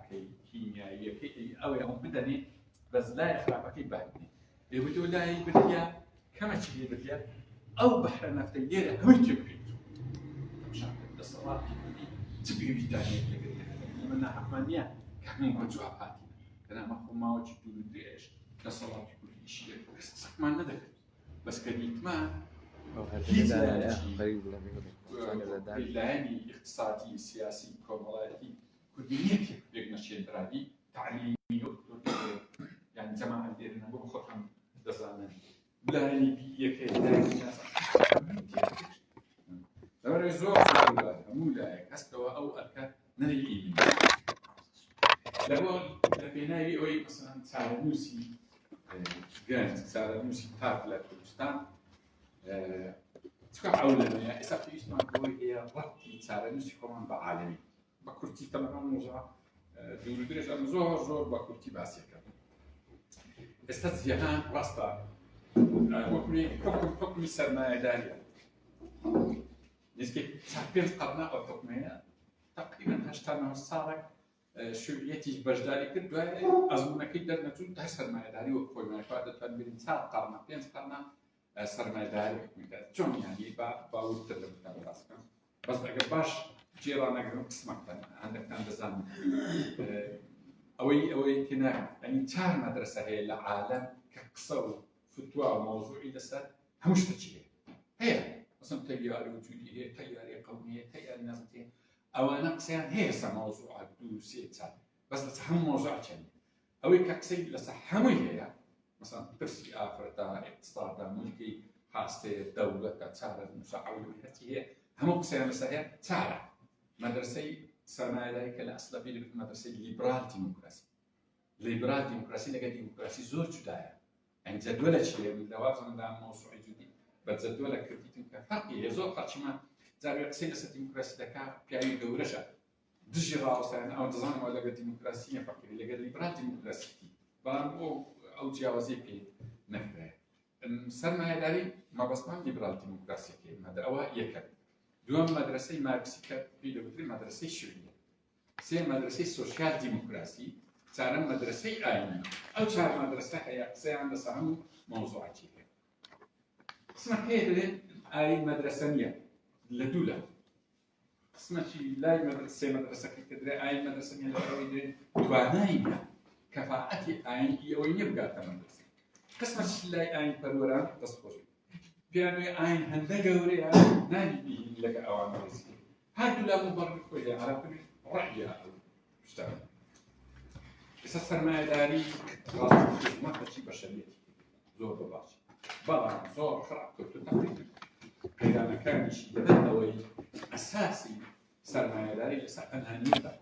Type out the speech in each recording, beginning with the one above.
زراعەکەی کیمیاییەکەی ئەوەیە ئەو بدەنێ بەس لای خراپەکەی بادنێ لێبتۆ لای بردیا کەمە چی لێ بردیا ئەو بەحرە نەفتەی لێرە هەمووی تێ بکەیت دەسەڵاتی کوردی چ پێویستانێک لەگەڵ ئەمە ناحەقمان نییە کە هەموو بەجواب هاتین کەنامە خۆ ماوەکی دوور و درێژ دەسەڵاتی کوردی ئیشی سەقمان نەدەکرد بەس کە دیتمان لایەنی اقتصادی سیاسی کۆمەڵایەتی کوردی نیەکێک بێک نەشێنراوی تعلیمی یعنی جەماعەت لێرە بۆ خۆتان دەزانن لایەنی بیەکەی لەبەرەوەی زۆر هەموو لایەک هەستەوە ئەو ئەرکە نەری ئیمی لەبۆ لە پێناوی ئەوەی مەسەڵەن چارەنووسی گەنج چارەنووسی تاک لە کوردستان چکە ئەولەنەیە ئێستا پێویستمان بۆی هەیە ڕەتی چارەنووسی خۆمان بە عالەمی بە کورتی تەمەەن موزا دوور و درێژ ئەم زۆر زۆر بە کورتی باسیەکە ئێستا جیهان ڕاستە حکمی سەرمایەداریە نزیک 5 قرن ئەو حکومەیە تقریبا 89 ساڵێک شوێتیش بەشداری کرد دوای ئەزمونەکەی دەرنەچوون تا سەرمایەداری وەک خۆی مایفا دەتوان ببینین 4 قرن 5 قرن سەرمایەداری حکومەت چۆن یانی باورتر لە بتان ڕاستکەم بەس ئەگەر باش جێڕانەگرم قسمەکەن هەندێکتان دەزانن ئەوەی تێنە ئەنی 4 مەدرسە هەیە لە عالەم کە قسە و فتوا و مۆزوعی لەسەر هەموو شتێکی هەیە مثلا تەیاری وجودی هەیە تەیاری قەومی هەیە تەیاری نەزتی ئەوانە قسەیان هەیە لەسەر مۆزوعات 2 3 4 بەس لەسەر هەموو مۆزوع چەند ئەوەی کە قسەی لەسەر هەمووی هەیە مثلا پرسی ئافرەتە اقتصادە مولکی هاستەیە دەوڵەتە چارە مساعەوی هەرچی هەیە هەموو قسەیان لەسەر هەیە چارە مەدرسەی سەرمایەداری کە لە ئەسڵە بیر بێت مەدرسەی لیبرال دیموکراسی لەگەڵ دیموکراسی زۆر جودایە ئەنی جەدوەلە چیە لەوازەندا مۆزوعی جودی بە جەدوەلە کردیتن کە فەرقی هەیە زۆر خەڵکیمان جارێ قسەی لەسەر دیموکراسی دەکا پیاوی گەورەشە دژی ڕاوەستایان ئەو دەزانەوە لەگەڵ دیموکراسی نیە فەرقی لەگەڵ لیبرال دیموکراسیتی بەڵام ئەو جیاوازی پێ نەکرێ سەرمایەداری مەبەستمان لیبرال دیموکراسیەکەی ئەوە یەکە دووەم مەدرسەی مارکسی کە پێی دەوترێ مەدرسەی شوێنیە سێ مەدرسەی سۆشیال دیموکراسی چارەم مەدرسەی ئاینی ئەو 4 مەدرسە هەیە قسەیان لەسەر هەموو مۆزوعاتی هەیە قسمەت هەیە دەڵێن ئاین مەدرسە نییە لە دوولە قسمەتی لای سێ مەدرسەکەی کە دەڵێ ئاین مەدرسە نییە لەبەرەوەی دەڵێن توانایی نییە کەفاعەتی ئاینی ئەوەی نییە بگاتە مەدرسە قسمەتی لای ئاین پەروەران دەستخۆش پیانوی ئاین هەندە گەورەیە نانیبی لەگە ئەوان ڕێزی هەردوو لا مبەڕی خۆی لێ عەرەبی ڕەعیە شتان ئێستا سەرمایەداری ڕاستەقی بەشەریەتی زۆر بەباش بەڵام زۆر خراپ کەوتو تەقریبا پەیدانەکانیشی دەبێت ئەوەی ئەساسی سەرمایەداری لەسەر ئەنانیەتە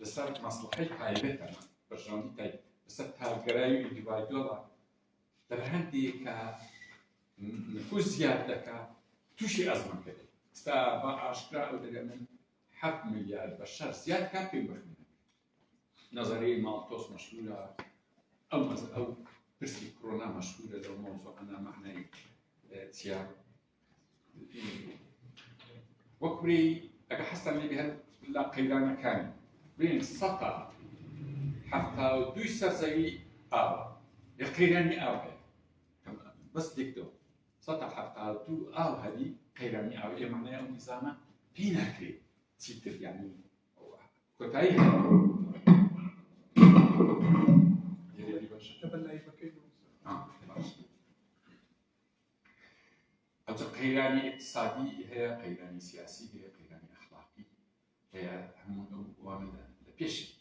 لەسەر مەسلحەی تایبەتە بەشەڕەوەندی تایبەت لەسەر تاگەرایی و ئیندیڤایدۆڵە لەبەر هەندێک کە نفوذ زیاد دەکات تووشی ئەزمەکەی ئێستا بە ئاشکرا ئەو دەگەمن 7 ملیار بەشەر زیاد کات پێی بەخێنن نظریه مالتوس مشهورة أو برسي كورونا مشهورة لو موضوع أنا معنى تيار وكبري أكحس اللي بها لا قيرانا كان بين سطع حتى 2 سرزي قيراني بس ديكتو سطع حتى 2 هذه قيراني إيه معناه أو نظامه بيناكري تيتر يعني كتاي قيراني اقتصادي هي قيراني سياسي هي قيراني أخلاقي هي همون وامل لبيش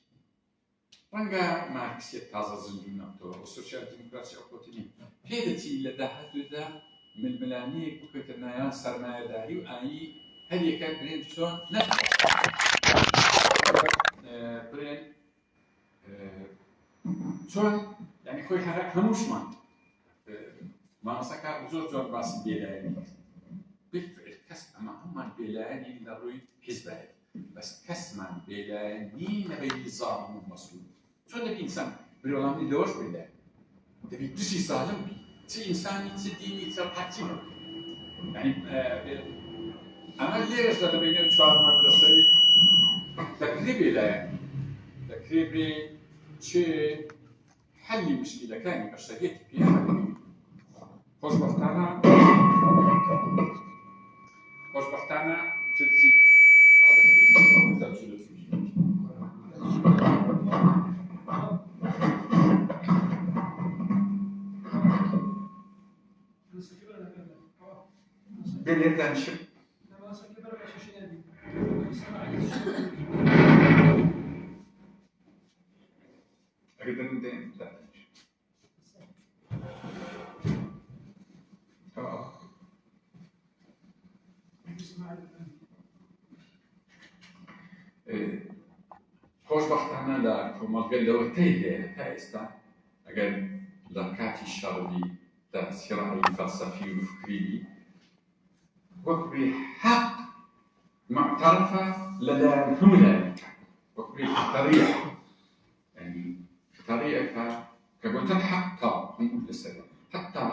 رنجا ماركسية تازة زندون أكتور والسوشيال ديمقراطية أكتورتيني هيدتي لدهات لدا من الملانية كوكتنايا سرمایه‌داری و آنی هر یک برند شون نه برند شون يعني خوي حرك هموش ما مسكها زور زور باس بيلاني بالفعل كسب أما هم بيلاني لروي حزبه بس كسمان بيلاني نبي ظالم ومسؤول شو نبي إنسان بريولاني لوش بيلاني تبي تشي ظالم بي تشي إنساني تديني ترحتي يعني أنا ليش ده بيني وشوار مدرسة تقريبا بيلاني دەکرێ چێ حەلی مشکلەکانی بەشەریەتی پێخەڵی خۆشبەختانە چی Belirten şık. Aradığını değil zaten. Tamam. خۆشبەختانە لە کۆمەڵگەلەوەتەی هەیە تا ئێستا ئەگەر لە کاتی شەڕی لە سیڕایی فەلسەفی و فکری وەکوێ حەق معتەرەفە لەلایەن هەموو لایەنەکە وەکوێ خەتەریە یعنی خەتەریەکە کە گوتن حەق تا هەموو لەسەرە حەتا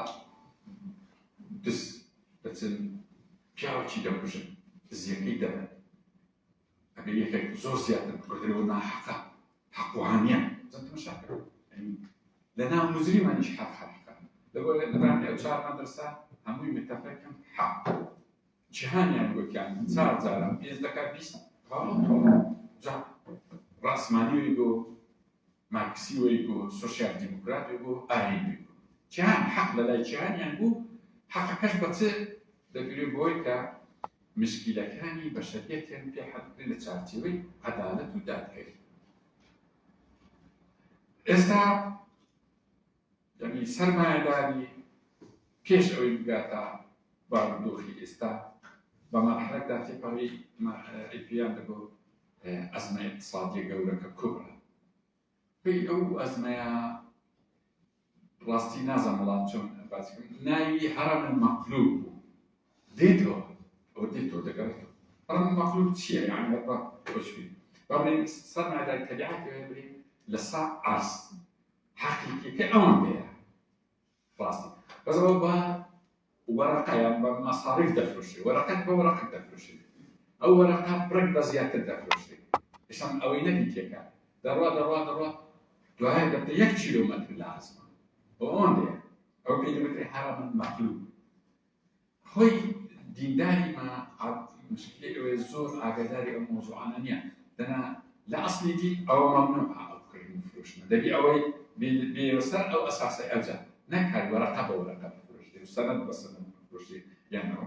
دەست دەچن پیاوێکی دەکوژن دزیەکەی دەبن ئەگەر یەکێک زۆر زیاتر بکردرەوە ناحەقە حەقوانیە زەن تەماشاکە لەناو موزریمانیش حەق حەقە لەبەرامەی ئەو چوار مەدرسە هەمووی متەفەقن حەق جیهانیان گوتیان چار جاران پێنج دەکات بیست جا ڕاسمانیوەی بۆ مارکسیوەی بۆ سۆشیال دیموکراتوی بۆ ئاینی بوو جیهان حەق لەلای جیهانیان بوو حەقەکەش بە چ دەبێت بۆی کە مشکلەکانی بەشەریەتیان پێ حەلکرێ لە چارچێوەی عەدالەت و دادگەری ئێستا یعنی سەرمایەداری پێش ئەوەی بگاتە بارودۆخی ئێستا بە مەرحەلەکدا تێپەڕی ئیپیان دەبۆ ئەزمە ئیقتصادیە گەورەکە کوبرا پێی ئەو ئەزمەیە ڕاستی نازانم وەڵام چۆن باسی بکەم ناوی هەرەمە مەقلوب بوو دێتەوە ئەوە دێتەوە دەگەڕێتەوە هەرەمە مەقلوب چییە یعنی بە خۆشبی بابڵێن سەرمایەداری تەبیعەتەوە بڵێن لەسا ئارس حەقیقیەکە ئەوان پێیە ڕاستی بەزەوە بە وەرەقەیان بە مەساریف دەفرۆشێ وەرەقەت بە وەرەقەت دەفرۆشێ ئەو وەرەقە بڕێک بە زیاتر دەفرۆشێ ئێستا ئەوەی نەبی تێکە دەڕوا دوایە دەبتە 1 کیلۆمەتر لە ئاسمان ئەوەن دێ ئەو پێی دەبێتێ هەرەمە مەقلوب خۆی دینداری ما مشکلەی ئەوەیە زۆر ئاگاداری ئەو مۆزوعانە نییە دەنا لە ئەسڵی دی ئەوە مەمنوعە ئەوکردن و فرۆشتنە دەبی ئەوەی بێوەسەر ئەو ئەساسە ئەوجا نەکات وەرەقە بە وەرەقە بفرۆشتێ و سەنەد بە سەنەد بفرۆشتێ یانەوە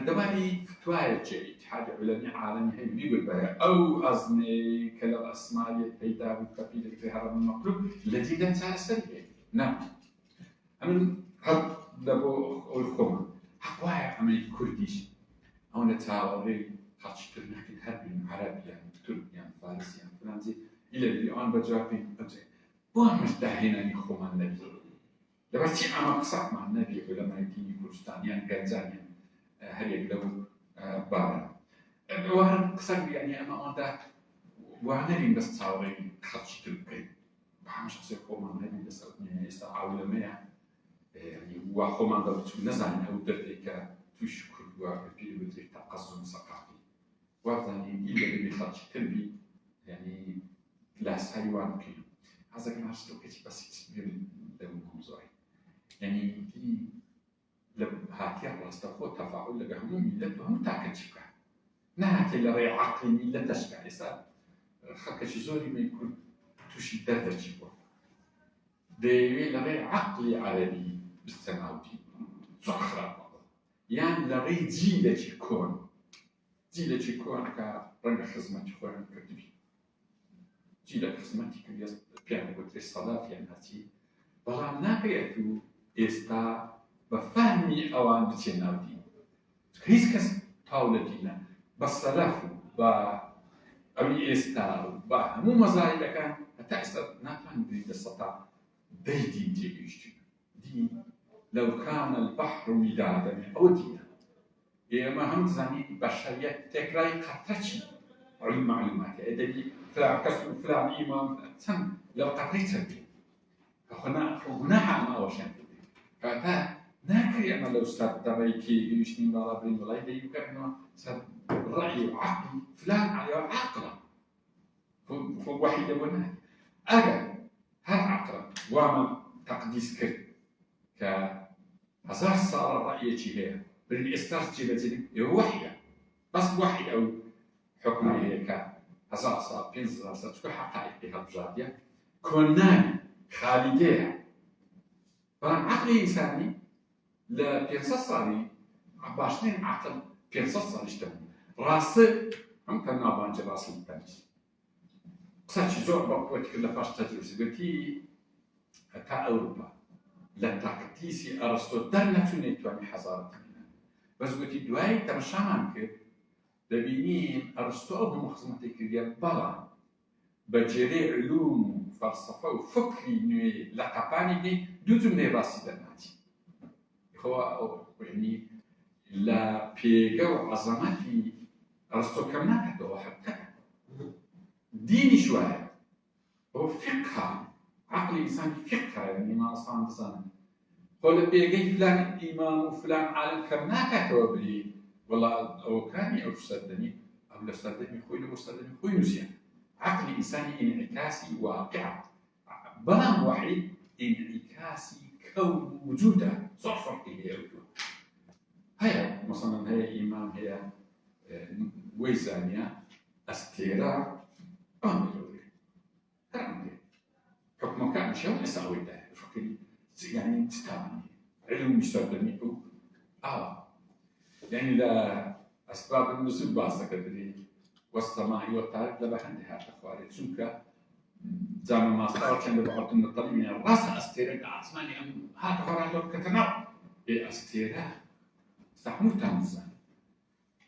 دەباری فتوایەکی ئیتحاد عولەمی عالەمی هەیە بیگوت بەیە ئەو ئەزمەی کە لە ئەسماریەت پەیدا بوو کە پێی دەکرێت هەرەمە مەقلوب لە دیدەن چارەسەری هەیە نا ئەمن هەر لە بۆ ئەوی خۆمان حەق وایە ئەمەی کوردیش ئەو لە چاوەڕێی خەڵکی تر نەکرد هەر بین عەرەبیان تورکیان فارسیان فلانجی ئیلە بی ئەوان بەجواب بین ئەوجێ بۆ ئەمەش داهێنانی خۆمان نەبی لەبەر چی ئەمە قسەمان نەبی عولەمای دینی کوردستانیان گەنجانیان هەرێک لەو بارە ئەوە هەر قسەک یعنی ئەمە ئەوەندا وانەبین بەس چاوەڕێی خەڵکی تر بکەین بە هەموو شخصێک خۆمان نەبین لەسەر ئێستا عولەمەیە وا خۆمان دەبچوو نەزانین ئەو دەردێک کە توش کردووە پێی وترێت تەقەزم سەقافی وازانین ئیلە بێ خەڵکی تر بی یعنی لاسایی وان بکەین حەزەکەم هەشتەوەکەی بەسی لەو مۆزوعی یعنی لە هاتیە ڕاستەخۆ تەفاعول لەگە هەموو میلەت و هەموو تاکە چی بکات نهاتێ لە ڕێی عەقڵی میلەتەشکا ئێستا خەڵکێکی زۆری مەی کورد تووشی دەردەچی بووە دەیەوێت لە ڕێی عەقڵی عەرەبی بستە ناو دین زۆر خراپە یان لە ڕێی جیلێکی کۆن کە ڕەنگە خزمەتی خۆیان کردووی جیلە خزمەتی کردی پێیان دەگوترێت سەڵاتیان هەچی بەڵام ناکرێت و ئێستا بە فەهمی ئەوان بچێ ناو دین هیچ کەس تاو لە دینە بە سەلەف و بە ئەوی ئێستا و بە هەموو مەزایلەکان هەتا ئێستا ناتوانین بگرین دەسەتا دەی دین تێگەیشتین دین لەو کانە البەحر میدادە ئەوە دینە ئێمە هەم دەزانین بەشەریەت تێکرای قەتەچی علم معلوماتە ئەدەبی فلان کەس و فلان ئیمام چەند لەو قەتەی چەندی گوناحە ئەمە ئەوەشیان کردی کەواتە ناکرێ ئەمە لەو سەر دەڕێی تێگەیشتین باڵا برین وڵای دەی بکەنەوە سەر ڕەعی و عەقڵ فلان عەقڵە وحيدة بنا أجا هر عقل وما تقديس كر كهزار صار رأيه هي بالإستاذ جبتني وحية بس وحي أو حكم هي كهزار صار بينزل صار تكون حقائق بهالجادية كونان خالدية فأنا عقلي إنساني لبيرصصاري عباشتين عقل بيرصصاري اشتغل راسي هم كان نابانج راسي التانس قصة زور بقوة كل فاش تدرس قلتي تا أوروبا لا تقديسي أرسطو درنا توني تواني حضارة بس قلتي دواي تمشامان كد دبينين أرسطو بمخزمتي كريا بلا بجري علوم وفلسفة وفكري نوي لقباني دي دوزو من راسي درناتي هو يعني لا بيجا وعظمتي أرسطو كم نكت واحد ديني شوية هو فقه عقل الإنسان فقه يعني ما صار إنسان قول بيجي فلان إمام وفلان عالم كم نكت وبلي والله أو كاني أو صدقني أو لا صدقني خوي لو صدقني خوي نسيان عقل الإنساني انعكاسي واقع بلا وحيد انعكاسي كون وجوده صفر هي وجود هيا مثلا هي إمام هي ويزانيا استيرا أمري كرامتي حكم كان شو أسوي ده فكري يعني تستعمل علم مستخدمي يعني لا أسباب النزول باسة كدري والسماء والتاريخ لبحن هذا خوارج شنكا زمان ما صار كان بقعد من الطريق من راس استيرا عثماني أم هذا خوارج كتناو أستيرا استحمل تامزان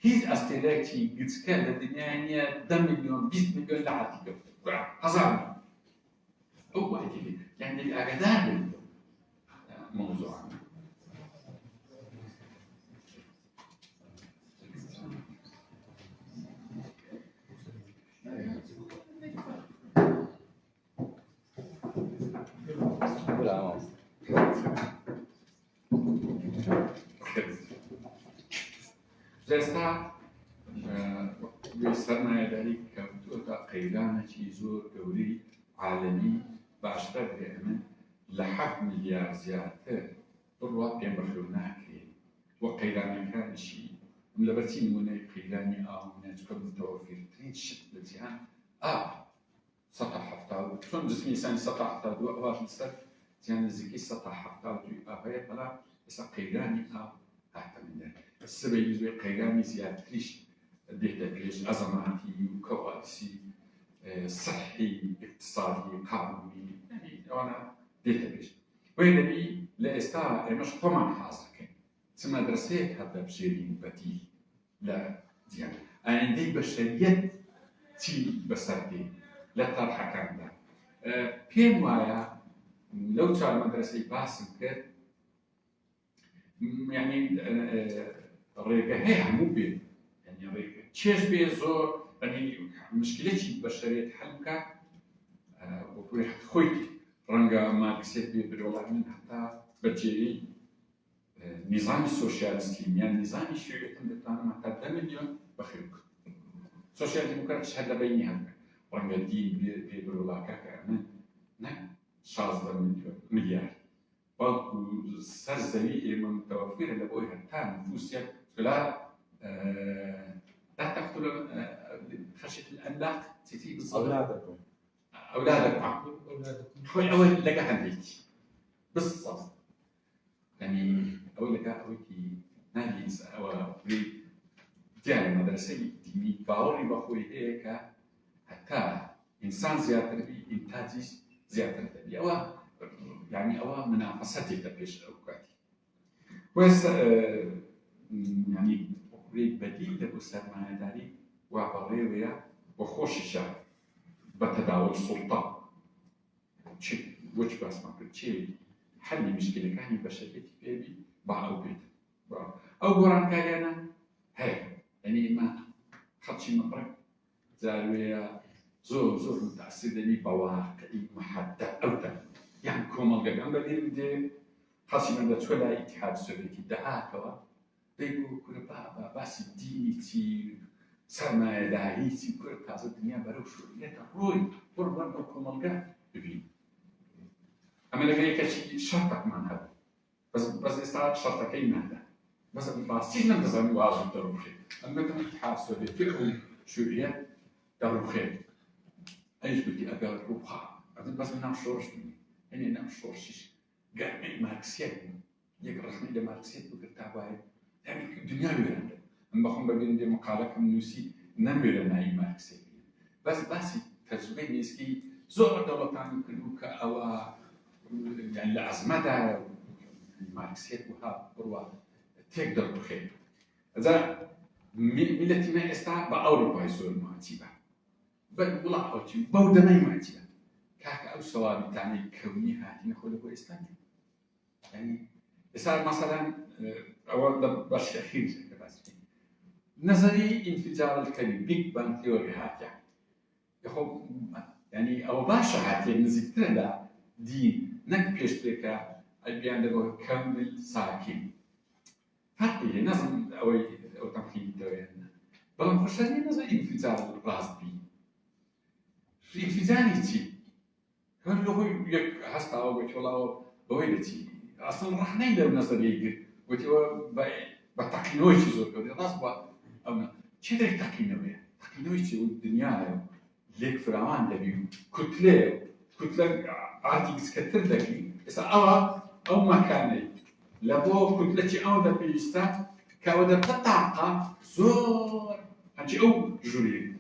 هيز أستيلاتي قد كان الدنيا يعني 10 مليون 20 مليون لعاتي هزار هو هيك يعني الأقدار موضوع جلسة بيسرنا ذلك كوتوتا قيلانة زور دوري عالمي باشتر من لحق مليار زيادة طلوا بين بخلونا كريم وقيلانة كان شيء ملبتين من قيلاني من تكون متوفر ترين شد الجهان سطح حفتاو شون جسمي إنسان سطح حفتاو أواش نسر جهان زكي سطح حفتاو هي طلع بس قيلاني أحسن من ذلك السبب يزوي قيلاني زيادة تريش ديهدا تريش أزماتي وكوارثي صحي اقتصادي قانوني يعني أنا ديهدا تريش وين لا استا مش طمع حاصل كان تسمى درسيت هذا بشيرين بديل لا زين أنا عندي بشريات تي بسرتي لا طرح كان ده بين وايا لو صار مدرسة باسم كده يعني الرجاء مو بين يعني الرجاء تشيش بيزور يعني مشكلتي البشرية حلقة وكل خويتي رنجا ما كسيت بالوضع من حتى بتجري نظام السوشياليستي يعني نظام الشيوعي تندتان ما تدام مليون بخيرك سوشيال ديمقراط شهادة بينها رنجا دين بالوضع كأنه نعم شاذ مليار بلكو سرزوي من متوفرة لبويها تام نفوسيا لا لا تقتل خشية الأملاك تيجي بالضبط أولادكم خوي أول لقى عندك بالضبط يعني أول لقى أوكي نادي أو ديال مدرسة ديني باوري بخوي هيك حتى إنسان زيادة بي إنتاجي زيادة بي أو يعني أو منافستي تبيش أوقاتي بس يعني بديل لبستر مع داري وعبارية وخوش الشعب بتداول السلطة شيء وش بس ما قلت شيء حل مشكلة كاني بشكل بيبي باع بيت أو قران كايانا هاي يعني ما خدش مبرك زاوية زور متعسدني بواقعي محدد أو يعني كوما قبل بدي خاصة من تولى الاتحاد السوفيتي دعاكوا بيقولوا كل بس ديني سرمایه‌داری چی کرد تازه دنیا برای شروعیت روی برو کمالگاه ببین اما لگه یکی شرطك من هذا بس استعاد شرطك أي مهدا بس باستيج نمتزن واجب تروخي أما تم تحاسب فكرة شروعية تروخي أيش بدي أبي أروحها بس من نشورش مني يعني نشورش قاعد ماركسيات يقرأ إلى ماركسيات وكتابه يعني الدنيا وين أما بخون ببين دي مقالة كم نوسي نمبر أي ماركسيات بس تجربة نسكي زور دولتان كلوكا أو يعني لعزمتها ماركسيات وها بروا تقدر بخير إذا ملتي ما استعب بأوروبا يسوي المعتبة بلا أوتي بودنا معتبة كاك أو سوابي تعني كوني هاتي نقوله هو إسلامي يعني إسلام مثلا أول بس أخير بس نظري انفجار الكلمة بيج بانج ثيوري هاتي يخو يعني أو باشا هاتي نزيد ترى دين نك بيشتركه البيان ده كامل ساكن فرقي نظم أو تمثيل دوينا بلام خشني نظم انفجار الرازبي انفجاري تي كان له يك هستا أو بتولا بويلتي أصلا راح نيل نظر يجي وتوا بتقنوش زور كده رازبا أو كده تقنوش والدنيا ليك فرعان دبيو كتلة عادي كتر ذكي بس أو مكاني لبو كتلة أو ذا بيستات كودا بتطاقة زور هنجي أو جوري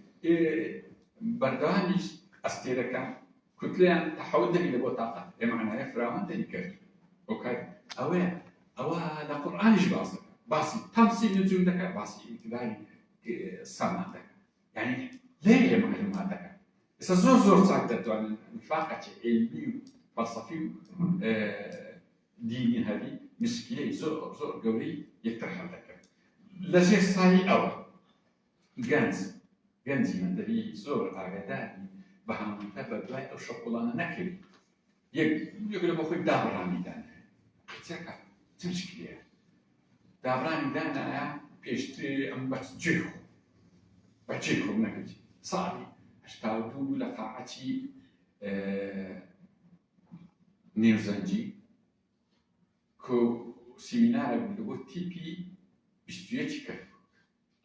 بردانيش أستيركا كتلة تحول ذكي لبو طاقة معناه فرعون ذكي أوكي أو القرآن إيش باسي تمثيل نجوم ذكي باسي ابتدائي صنع ذكي يعني ليه معلوماتك بس زور تعقدت عن نفاقة علمي وفلسفي ديني هذه مسكية زور قولي يطرح لك لجي صاي أو جانزي من تبي زور عقداني بهم تبى لا أو شوكولانة نكري يقول بخوي دابراني دانا تيكا تمشكلية دابراني دانا بيشتري أم بس بتجيكو نكري صعب اشتاودو لقاعتي نيوزنجي كو سيمينار بلغو تيبي بشتويتي كيف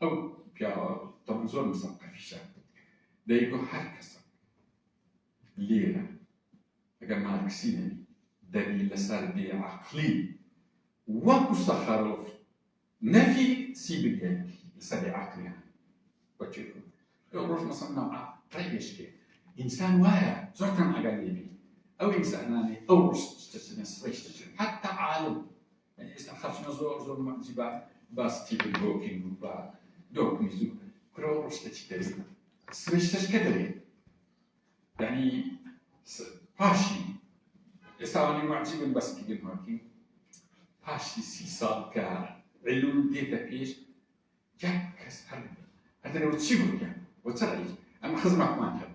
أو بيا طبعا زور مسقف في الشعب دايقو هركسا ليرة أجا ماركسيني دليل سردي عقلي وكو سخروف نفي سيبرياني لسردي عقلي وتشيكو روح مصنع طيش كي إنسان واعي زرتم أجانبي أو إنساناني أو رشتشن حتى عالم يعني استخدمنا زور معجبة بس تيجي هوكينج وبا دوك ميزو كرو رشتشتري سرشتش كدري يعني باشي استواني معجبا بس تيجي هوكينج باشي سال كعلوم ديتا بيش جاكس هذا لو تشيبه يعني وترى أما خدمة ما نحب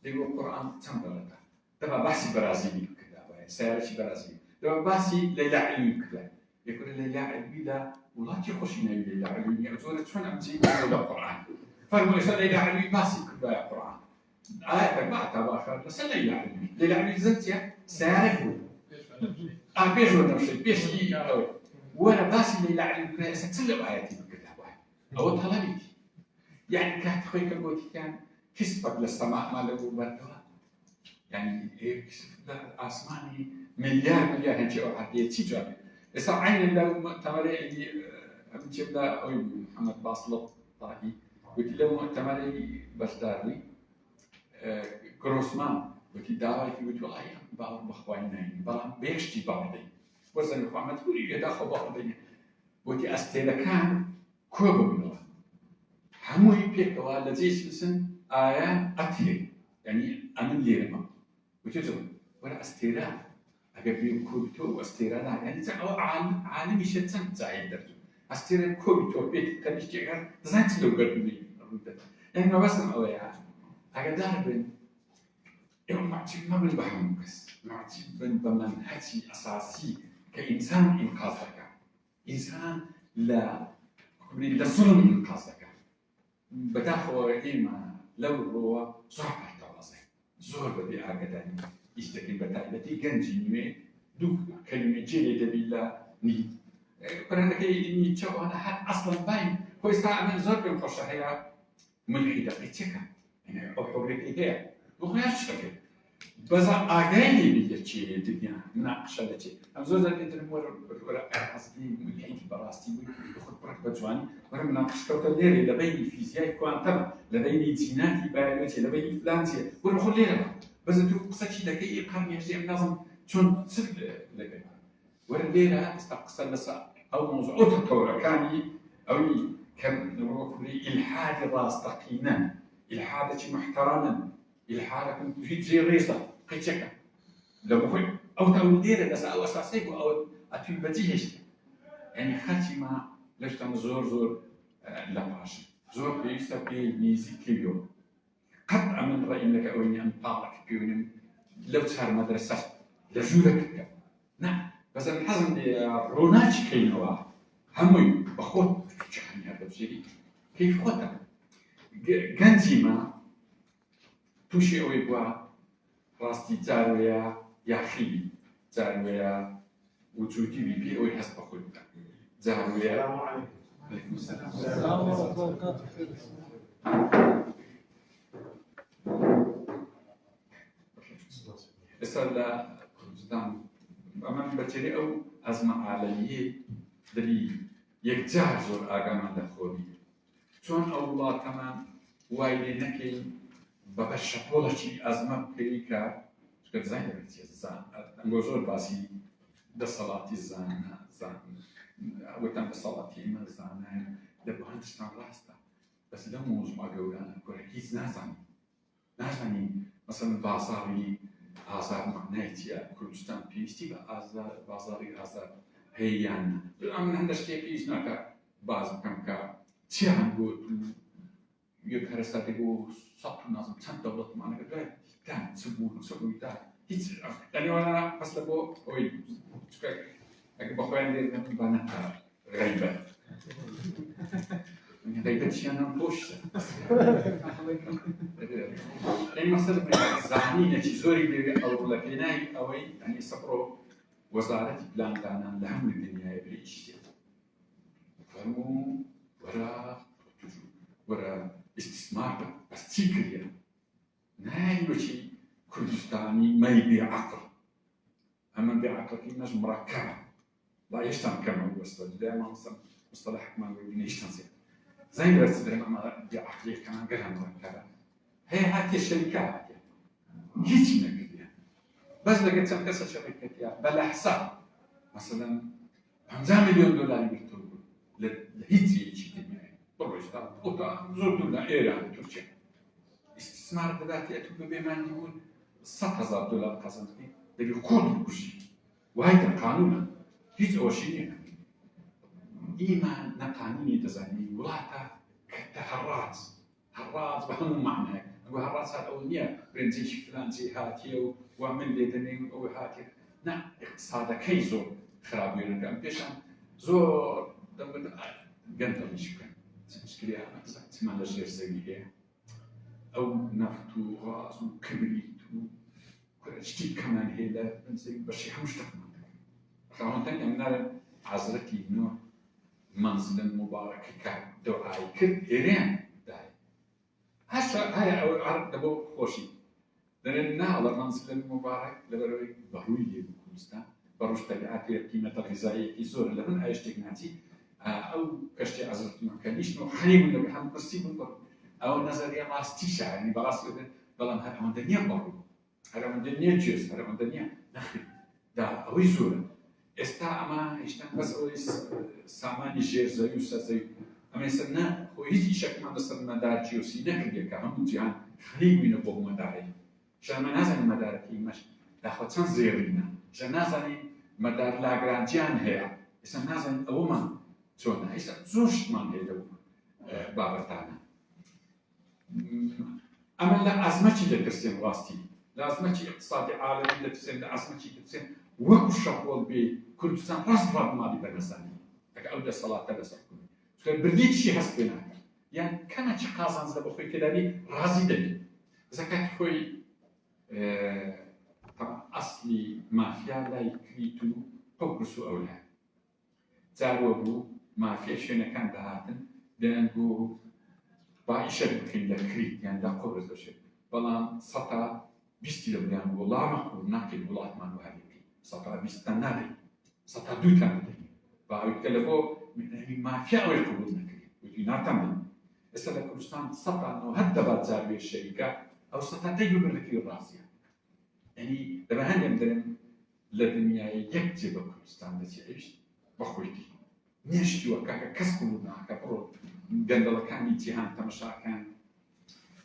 يقول القرآن تنبلته دابا باسي برازيلي كذا سيارتي برازيلي دابا باسي ليلى علوي كذا يقول ليلى علوي لا والله تيخشينا ليلى علوي أتونا شلون عم تجيب القرآن فالمهم ليلى علوي باسي كذا القرآن ما تبغى خير بس ليلى علوي زلتي سيارة بيجو نفسي بيش لي وأنا باسي ليلى علوي كذا ستسلم آياتي بكذا واحد أو طلبتي يعني كانت خويك قلت كان كسبك للسماء ما له بردها يعني كسب الاسماني مليار هنجي واحد تيجي بس عين لو تمري اللي نجيب له محمد باصلط طاهي قلت له مؤتمري بشداري كروسمان قلت داوي قلت والله بعض اخواننا بعض بيشتي بعضي وزن محمد تقولي يدخل بعضي قلت استلكان كوب من هموي بيكوا لذيذ سن آيان أتيه يعني أمن ليرما وتجرب ولا استيراد أجابي كوبيتو واستيراد يعني تعو عالم يشتم زايد درجة استيراد كوبيتو بيت كبيش جعر زانت لو قربني يعني ما بس أويا أجدار بين يوم معتب ما بالبحم بس معتب بمنهج أساسي كإنسان إنقاذك إنسان لا ظلم إنقاذك بەداخەوە ئێمە لەو ڕۆوە زۆر پەرتەوازەی زۆر بەبێ ئاگدانی هیچ دەکەین بە تایبەتی گەنجی نوێ دوو کەلیمە جێلێ دەبێت لە نیت پرەندەکەی نیچەوانە هەر ئەسڵەن باین خۆی ستا ئەمێن زۆر پێم خۆشە هەیە ملحیدە قیچەکە ئەو حۆگرێتی هەیە بۆ خۆیان شتەکەی بەزا ئاگای لێبێت چێ دنیا مناقشە دەچێت ئەم زۆر دەبێتن وەرە ئەسلی ملحیدی بەڕاستی بووی خۆت پڕک بە جوانی وەرە مناقشکەوتە لێرێ لە بینی فیزیای کوانتەمە لە بینی جیناتی بایۆلۆجیە لە بینی فلانچیە وەرە خۆ لێرە بەزە تو قسەکی دەکەی قەرنێژێ ئەم نازم چۆن چ دەکەی وەرە لێرە ئێستا قسە لەسەر ئەو مۆزوعۆتە تەورەکانی ئەوی کە وەکوی ئیلحادی ڕاستەقینە ئیلحادێکی محتەرەمە ئیلحادەکەم هیچ جێ ڕێزە قیچەکە لە بخۆی ئەو تەولێرە لەسەر ئەو ئەساسەی بۆ ئەوە ئەتوی بەجێ هێشت یعنی خەچی ما لەشتان زۆر زۆر لە پاشن زۆر پێویستە پێی نزیکەوە قەت ئەمن ڕێیم لەکە ئەوەی ئەم تاڵەکە پێوێنم لەو چار مەدرسە لە ژوورەکە نا بەس ئەم حەزم لێ ڕۆناچی کەینەوە هەمووی بە خۆت چەکەنیا دەبژێری کەیف خۆتە گەنجی ما تووشی ئەوەی بووە ڕاستی جارۆیە یاخیبی جارۆیە وجودی بی ئەوەی هەست بە خۆی بکە جارۆیە ئێستا لە کوردستان ئەمان بەچێری ئەو ئەزمە عالەمیە دەبی یەکجار زۆر ئاگامان لەخۆبی چۆن ئەو وڵاتەمان وای لێ نەکەین بە بەشەپۆڵەکی ئەزمە بکەی کە چکە زای دەبێت ئەنگۆ زۆر باسی دەسەڵاتی وتان دەسەڵاتی ئێمە زانایە لە بۆ هەند شتان ڕاستە بەس لەو مۆزوعە گەورانە گۆرە هیچ نازانین مەسەڵەن بازاڕی ئازار معنای چییە کوردستان پێویستی بە بازاڕی ئازار هەیە یان نە ئەم هەندە شتێک پێویست ناکە باز بکەم کە چیان گوت یەک هەرستا دەبوو سەد و نازم چەند دەوڵەتمانەکە دوای تان چ بوو چ بووی تا هیچ دەنێوانە بەس لە بۆ ئەوەی چکە ئەگە بە خۆیان لێرگەن با نەکە غەیبەت غیبەتیان هم بۆشتە ئەی مەسەل زانینێکی زۆری لێوێ ئەو لە پێناوی ئەوەی ئەنی سەپڕۆ وەزارەتی پلاندانان لە هەموو دنیای بریشتێت فەرموو وەرە ئیستیسمار بە بەس چی کردە نایوەکی کوردستانی مەی بێعەقڵ ئەمە بێعەقڵەکەی مەش مڕەکەبە با هێشتان کەمە وەستە لەما مستەلاحێکمان وەی هێشتان زیاد زين بس درهم أما بعقلية كمان قلها مركبة هي هاتي الشركة هاتي هيك نقدر بس لقيت سم كسر شركة يا بلا حساب مثلا 5 مليون دولار يبتلوا لهيتي شيء كبير بروجتا وتا زور دولار إيران تركيا استثمار دلوقتي أتوقع بما يقول 100,000 دولار قصدي ده يكون كوشي وهذا القانون هيك أول شيء إيما نقانيني تزاني ولاتا كتهرات هرات بهم معنى أقول هرات هذا أولية برنزيش فلان زي هاتيو ومن لي دني أو هاتي نعم اقتصاد كيزو خرابي رنكم بيشان زور دم جنت مش كان مشكلة تسمع لجير زي أو نفط وغاز وكبريت وشتي كمان هيدا بنزي بشي همش تكمل كمان تاني من عزرتي نوع منزل مبارك كدعاء كد إيران داي هاي أو عرب دبو خوشي لأن على منزل المبارك لبروي بروي بكردستان بروش تبعات القيمة الغذائية كيزور لمن عايش تكناتي أو كشتي عزرت مكانيش نو خليب اللي بيحمل كرسي بنقول أو نظرية راستيشة يعني بلاص بلام هذا من الدنيا برو هذا من الدنيا جيس هذا من الدنيا نخل دا أو يزور استعمى يشتغل بس سامان الجير زي وسازي أما يسمى هو هيك شكل ما بس المدار جيوسي نكبر كهم جان خليج من أبوه مداري عشان ما نازل مدار كي مش تاخد سن زيرينا عشان نازل مدار لاغرانجيان هي عشان نازل أوما شونا عشان زوج من هي لو بابرتانا أما لا أزمتي لترسين واستي لا أزمتي اقتصادي عالمي لترسين لا أزمتي لترسين وەکو شەپۆڵ بێ کوردستان ڕاست ڕابمادی بەرەزانی ئەگە ئەو دەسەڵاتە لەسەر کوردی چکە بردی چی هەست پێ ناکات يعني كما شي قازان زاد بخوي كده بي رازي دبي زكاة خوي طبعا أصلي مافيا لا يكريتو قبرسو أولاد زارو مافيا شينا كان دهاتن دانقو بايشة بخين لكريت يعني لا قبرس بشي بلان سطا بيستي لبنان والله ما قول ناكل ولات ما نوهالي سطا بيستا نادي سطا دو تامدي باو يتكلفو من مافيا أو يقبول نكري ويجي ناتامدي إسلا كردستان سطا إنه هدبات زاروية الشركة أو سطا دايما بالذكي الراسية يعني دابا هاني مثلا لدنيا يكتب كردستان داس يعيش بخويتي نيشتي وكاكا كسكولنا كبرو قندل كان يتيهان تمشا كان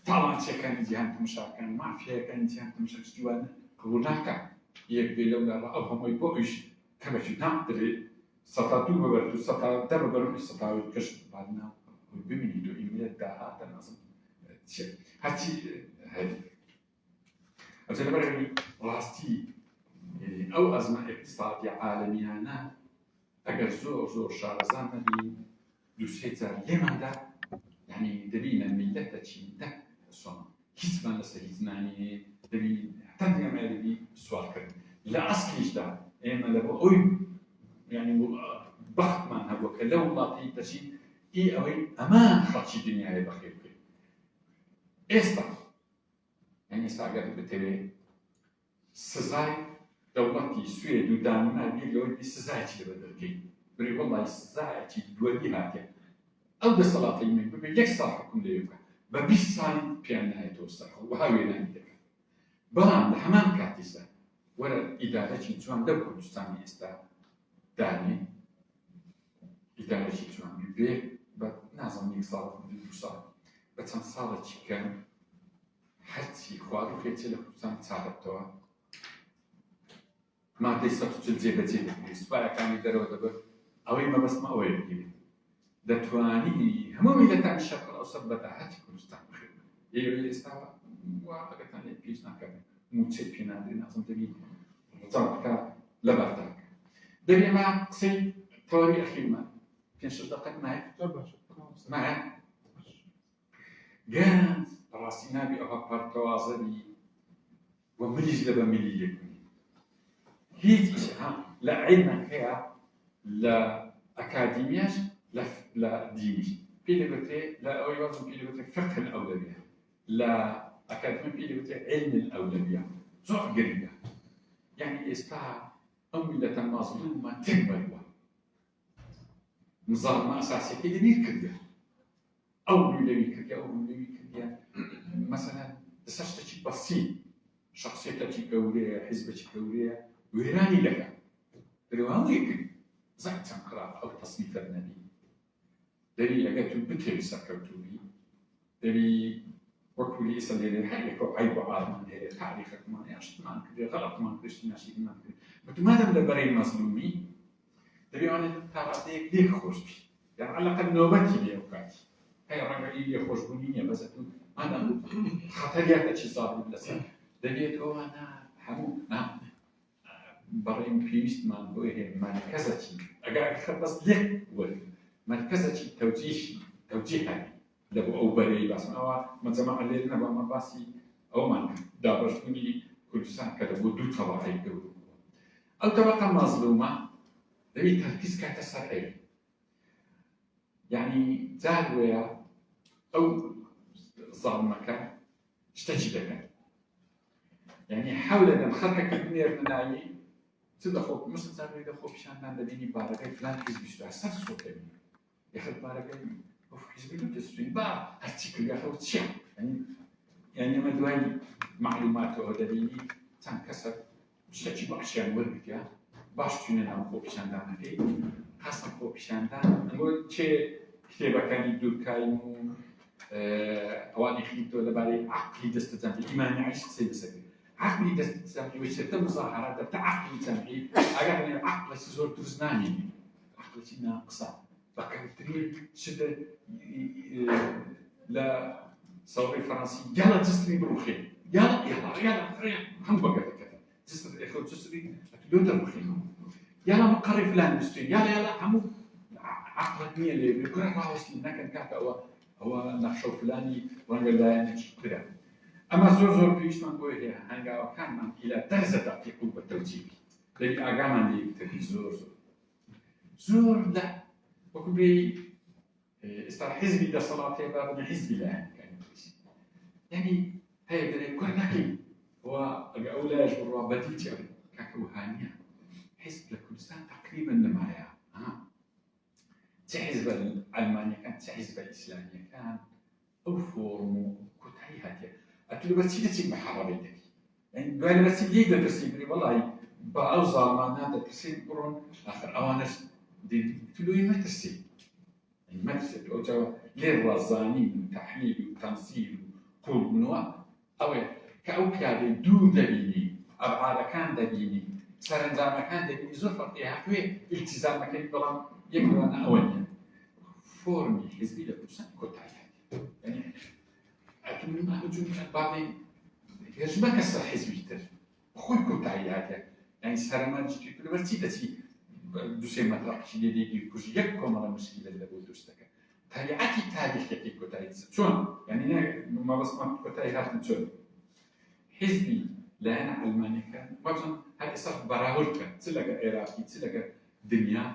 طالانتي كان يتيهان تمشا كان مافيا كان يتيهان تمشا شتوان كروناكا يكبي لولا رأبهم ويبوش كما تنقدر سطا دو ببرتو سطا دابا برمي سطا ويكشف بعدنا وبمني دو إيميلات داها تنظم هاتي هذه أجل برهني راستي يعني أو أزمة اقتصادية عالمية أنا أجر زور شارزان نبي دوسيتا اليمن دا يعني دبينا الملة تشين دا صنع كيسمان لسهيزناني دبي حتى ما دبي سؤال كريم لا أسكيش دا إما لبو أوي يعني بخت من هبو كلو لاطي تشين إيه أوي أمان خاتشي دنيا بخير إستا يعني استعجب بالتالي سزاي دولتي سويد ودنمارك يقولون سزاي تي بدركي بري والله سزاي تي دولي هاتي أو بالصلاة يمين ببي يكسر حكم ليوكا ببي سالي بيان نهاية وسرخ وهاوي نهاية بلان لحمان كاتيسا ولا إدارة تشوان دو كردستاني استا داني إدارة تشوان ببي نازم يكسر بالبصار بتن صارت كان حتى خوارو فيتي لكردستان تعرفتوا ما ديسا تجلجيبتي سواء كان يدروا دبر أو ما بس ما أوي بيجي دتواني هم ميلة الشرق الأوسط بدأت كردستان بخير يقول استوى وأكتر بيجنا كم موتشي بينا درينا أصلا تبي تعرف لبعضك دبي ما قصي توري أخي ما كان شدقت معي معه جان راسينا بأها بارتوازني ومليش دبا ملي يكون هيك إشها لا علما كيا لا أكاديمياش لا دينيش بيلي لا أويوازم بيلي فقه الأولوية لا أكاديمي بيلي علم الأولوية زوج قريبة يعني إستا أمي مظلومة تكبر نظام أساسي كده نيركبها أو ملوي كبيا أو ملوي كبيا مثلا دساشتك بسيط شخصيتك كورية حزبك كورية ويراني لك روانيك زعت سنقرأ أو تصنيف النبي دري لقيت بتر سكرتوري دري وكل يسأل لي حالك وعيب عارم هذا تعريفك ما يعرفش ما كذا غلط ما كذا ماشي ما كذا بتماذا بدبري المظلومي دري أنا ترى ديك ليك خوش يعني على الأقل نوبتي ليوكاتي هاي الرجل اللي خوش بنية بس أنا خطريات شيء صار باللسان دريت أنا حمو نعم بريم فيست مان بويه مركزتي أجا خبص لك ول مركزتي توجيهي لبو أو بري بس أو ما جمع لنا بما باسي أو من دابرتني كل سنة كذا بدو طبعي دو أو طبقة مظلومة دبي تركيز كاتسرعي يعني زاوية أو ظلمك اشتجدك يعني حاول أن نخرجك الدنيا الناعي تدخل مش تزعل يدخل بشان هذا بيني بارك فلان حزب يشتغل أساس صوت مني ياخذ بارك وفي حزب الدستوري با هالشكل ياخذ شيء يعني ما دواني معلومات هذا بيني تنكسر مش تجيب عشان ورقة يا باش تنين هم خوب بشان دانا كي خاصة خوب بشان دانا نقول شيء كتابة كان يدور كايمو أواني خيتو لبالي عقلي دستة الإيمان يعيش سيد سبيل عقلي دستة ويشتم مظاهرات بتاع عقلي تنعي أجل عقل سيزور تزناني عقل شيء ناقصة بكرتري شدة لا صوري فرنسي يلا تسري بروخي يلا هم بقى كذا تسري إخوة تسري لو تروخي يلا مقري فلان مستوي يلا همو عقلك مية اللي بيكره راوس لنا كان كاتا ئەوە نەخشە فلانی ڕەنگە لایەنێکی ترە ئەمە زۆر پێویستمان بۆ هەیە هەنگاوەکانمان ئیلا دەرزە دەقیق و بە تەوجیبی دەبی ئاگامان لێ بکەوی زۆر لە وەکو بێ ئێستا حیزبی دەسەڵات هەیە با بنە حیزبی لایەنەکانی پۆلیسی یعنی هەیە دەرێ کۆر نەکەین و ئەگە ئەو لایەش بڕوا بەدی چێ کاکە وهانیە حیزب لە کوردستان تقریبا نمایە چه حیزب ئەلمانیەکان چه حیزب ئیسلامیەکان ئەو فۆرم و کۆتایی هاتیە ئەتو لەبەرچی دەچین بە حەڕەبەی دەکەی یعنی دوای لەبەرچی لێی دەدرسی بری وەڵی بە ئەو زاڵمانە دەترسین بڕۆن ئاخر ئەوانەش تلوی مەترسی مەترسێت ئەو جاوە لێ ڕازانی و تەحلیل و تەمسیل و قوربوونەوە ئەوەیە کە ئەو پیادەی دوور دەبینی ئەبعادەکان دەبینی سەرنجامەکان دەبینی زۆر فەرقی هاتووێ ئیلتیزامەکەی بەڵام یەک لەوانە ئەوە نیە فۆرمی حیزبی لە کوردستان کۆتایی یعنی ئەتونی ماهجوم باڵێ هێژمەکە سەر حیزبی تر خۆی کۆتایی هاتیە یعنی سەرمەنجی لەبەرچی دەچی دوسێ مەترەقی لێدێکی کوژ یەک کۆمەڵە مشکلە لە بۆ دروستەکە تەبیعەتی تاریخێکی کۆتایی چۆن یعنی مەبەستمان کۆتایی هاتن چۆن حیزبی لایەنە ئەلمانیەکان وابزن هەر ئێستا بەراوردکە چ لەگە عێراقی چ لەگە دنیا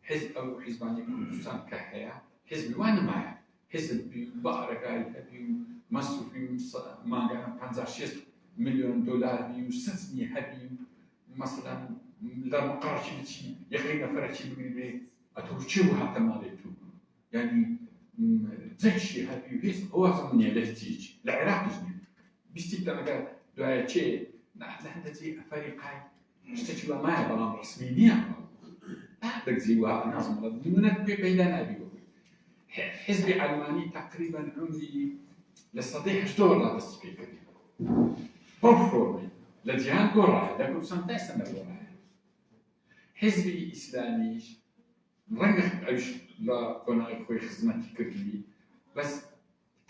حزب ئەو حیزبانی کوردستان کە هەیە حیزبی وان نمایە حزبی بەڕێگای هەبی و مەسروفی مانگانە 56 ملیۆن دۆلاری و سزنی هەبی و مەسەلەن لە مقڕکی بچی یەکەی نەفەرەکی بگری ئەتۆ چی و هاتە ماڵێت و یعنی جەیشی هەبی و هیچ ئەوەزم نییە لە هیچ لە عێراقیش نیە بیستی دەمەگە دوایە چێ لە هەندێکی ئەفریقای شتێکی بەمایە بەڵام ڕسمی نییە دەگزی وە نازمڵە نمونەت پێ پەیدا نابی بۆی حیزبی ئەلمانی تقریبا عمری لە سەدەی هەشتەوە ڕادەستی پێ کردی بەو فۆرمی لە جیهان گۆڕایە لە کوردستان تا ئێستا نەگۆڕایە حیزبی ئیسلامیش ڕەنگە ئەوش لە کۆناغی خۆی خزمەتی کردی بەس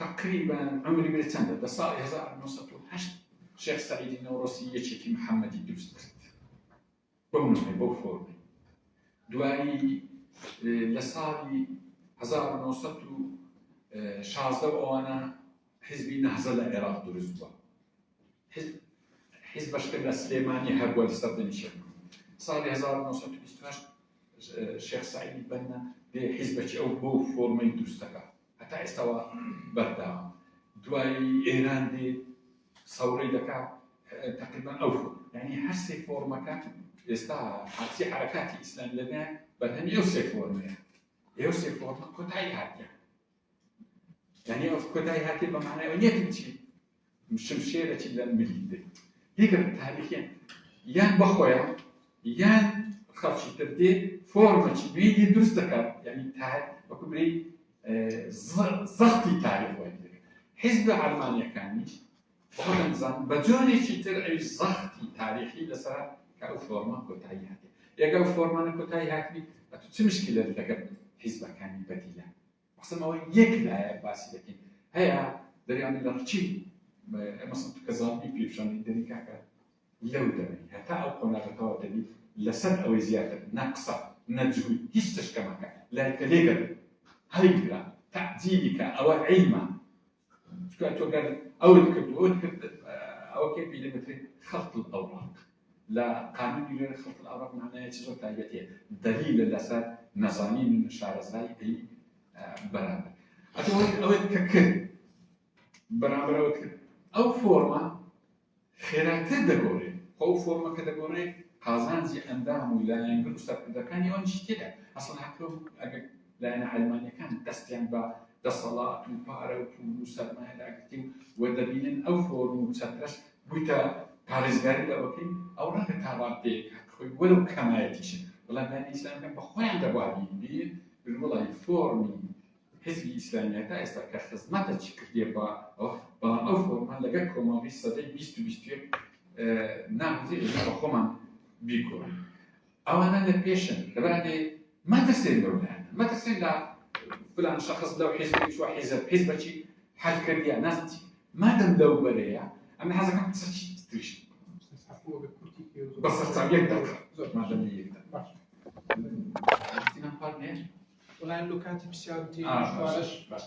تقریبا عمری بێ چەندە لە ساڵی 1908 شێخ سەعیدی نەوڕۆسی یەکێکی محەممەدی دروست کرد بەو نوعی بەو فۆرمی دوایی لە ساڵی 1916 ئەوانە حیزبی نەهزە لە عێراق دروست بووە حیزبەشکە لە سلێمانی هەبووە لە سەردەمی شێخ ساڵی 1928 شێخ سەعیدی بەنە دێ حیزبەکی ئەو بۆ فۆرمەی دروستەکە هەتا ئێستاوە بەرداوە دوایی ئێران دێ سەورەی دەکا تقریبا ئەو یعنی هەر سێ فۆرمەکە ئێستا حاسی حرەکاتی ئیسلام لەدایە بەتەنی ئەو سێ فۆرمەیە ئێوە سێ فۆرمە کۆتایی هاتیە یعنی ئەو کۆتایی هاتیە بە معنای ئەوە نییە چی شمشێرێکی لە ملی دێ دیگەر تاریخیان یان بەخۆیان یان خەڵکی تر دێ فۆرمەکی نوێی دروست دەکات یعنی وەکو بڵێ زەختی تاریخ وای حیزب ئەلمانیەکانیش خۆدەمزان بە جۆرێکی تر ئەوی زەختی تاریخی لەسەر کە ئەو فۆرمە کۆتایی هاتێ یەک ئەو فۆرمانە کۆتایی هاتوی ئەتو چ مشکلە لەگەڵ حیزبەکانی بەدیلە مەسەڵەن یەک لایە باسی دەکەین هەیە دەریانی لە ڕچی مەسەڵەن تو کە زانبی پێشانی دەری کاکە لەو دەبێت هەتا ئەو قۆناغەتەوە دەبێت لەسەر ئەوەی زیاتر نەقسە نەجووی هیچ تشکەمەکە لایکە لێگەر هەیگرا تەعجیلی کە ئەوە عیلمە چکە تۆ گەر ئەوت کرد ئەوت کرد ئەوە کێ پێدەبێتێت خەڵق الأوراق لا قانونی لێرە خەڵق الأوراق معنایەکی زۆر تایبەتیە دەلیلە لەسەر نەزانین و شارەزایی ئەی بەرامبەر ئەوەت کە کرد بەرامبەر ئەوت کرد ئەو فۆرمە خێراتر دەگۆڕێت خۆ ئەو فۆرمە کە دەگۆڕێت قازانجی ئەندام و لایەنگر و سەرکردەکانی ئەوە چی تێدا ئەسڵ هەتۆ ئەگەر لایەنە ئەلمانیەکان دەستیان بە دەسەڵات و پارە و پول و سەرمایەداگرتین و دەبینن ئەو فۆرم و چەترەش بوویتە پارێزگاری لەوەکەین ئەو ڕەنگە تاوان پێک خۆی وەرە و کەمایەتیشن بەڵام دانی ئیسلامیەکان بە خۆیان دەبواری بیر وڵی فۆرمی حزبی ئیسلامیەکە ئێستا کە خزمەتە چی کردێ بەڵام ئەو فۆرمان لەگەڵ کۆمەڵی سەدەی 20 نامزیێ بە خۆمان بیگۆڕین ئەوانە لە پێشن لەبەرێ مەترسێن لەولایەنە مەترسێن لە فلان شخص لەو حیزبی شوە حیزبەکی حەل کردیە نازی مادەم لەو بەرەیە ئەمە حەزەکەم چی تریش بەسەرچاو یەک دەقە مادەم یەک دەقە وڵایەن لۆکاتی پرسیارەتی باش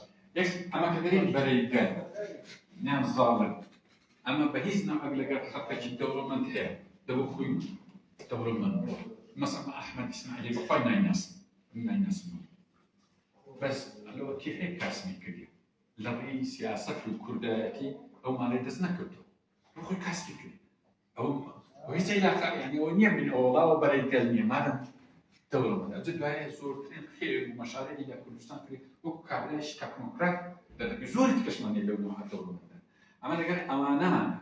ئەمە کە دەرێن بەرەیگەر نیان زاڵن ئەمە بە هیچ نەوەک لەگەر خەڵکێکی دەوڵەمەند هەیە دەبوو خۆی دەوڵەمەند مەسەڵەن ئەحمەد ئیسماعیلی خۆی نایناسم بەس لەوە کێ هەیە کاسمی کردی لە ڕێی سیاسەت و کوردایەتی ئەو ماڵێ دەست نەکردو خۆی کاسمی کردی ئەو هیچ عیلاقە یعنی ئەوە نییە من ئەوڵاوە بەرەیگەر نییە مادەم دەوڵەمەند ئەوجە دوایە زۆرترین خێر و مەشارەی لە کوردستان کرد وەکو کابرایشی تەکنۆکرات دەدەبێت زۆری تکەشمانێ لەو نوعە دەوڵەمەندە ئەمە لەگەر ئەوانەمانە